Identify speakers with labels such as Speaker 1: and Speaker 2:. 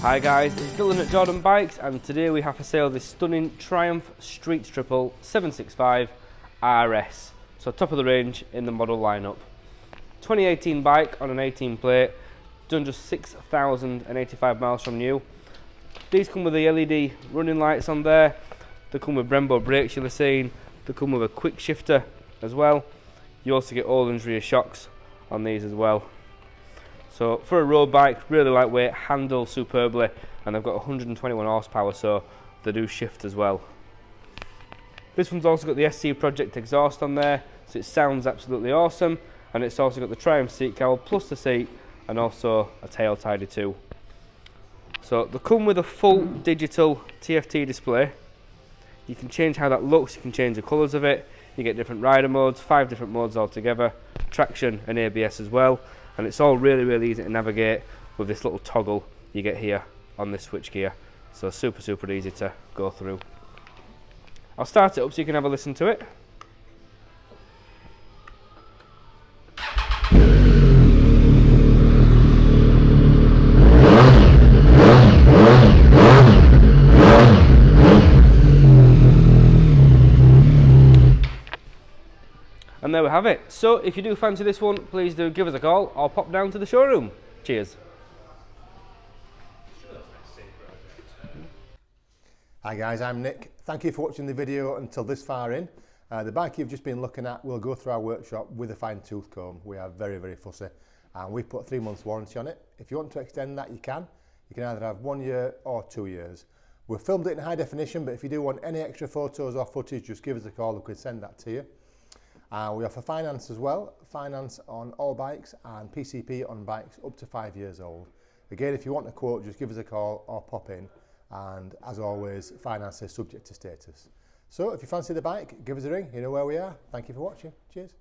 Speaker 1: Hi guys, it's Dylan at Jordan Bikes, and today we have for sale this stunning Triumph Street Triple 765 RS. So top of the range in the model lineup. 2018 bike on an 18 plate, done just 6,085 miles from new. These come with the LED running lights on there. They come with Brembo brakes, you'll have seen. They come with a quickshifter as well. You also get Ohlins rear shocks on these as well. So for a road bike, really lightweight, handle superbly, and they've got 121 horsepower, so they do shift as well. This one's also got the SC Project exhaust on there, so it sounds absolutely awesome, and it's also got the Triumph seat cowl plus the seat, and also a tail tidy too. So they come with a full digital TFT display. You can change how that looks, you can change the colours of it, you get different rider modes, 5 different modes altogether, traction and ABS as well. And it's all really easy to navigate with this little toggle you get here on this switch gear. So super easy to go through. I'll start it up so you can have a listen to it. And there we have it. So if you do fancy this one, please do give us a call or pop down to the showroom. Cheers.
Speaker 2: Hi guys, I'm Nick. Thank you for watching the video until this far in. The bike you've just been looking at will go through our workshop with a fine tooth comb. We are very fussy, and we put 3 months warranty on it. If you want to extend that, you can. You can either have 1 year or 2 years. We've filmed it in high definition, but if you do want any extra photos or footage, just give us a call, we can send that to you. We offer finance as well, finance on all bikes and PCP on bikes up to 5 years old. Again, if you want a quote, just give us a call or pop in, and as always, finance is subject to status. So if you fancy the bike, give us a ring, you know where we are. Thank you for watching, cheers.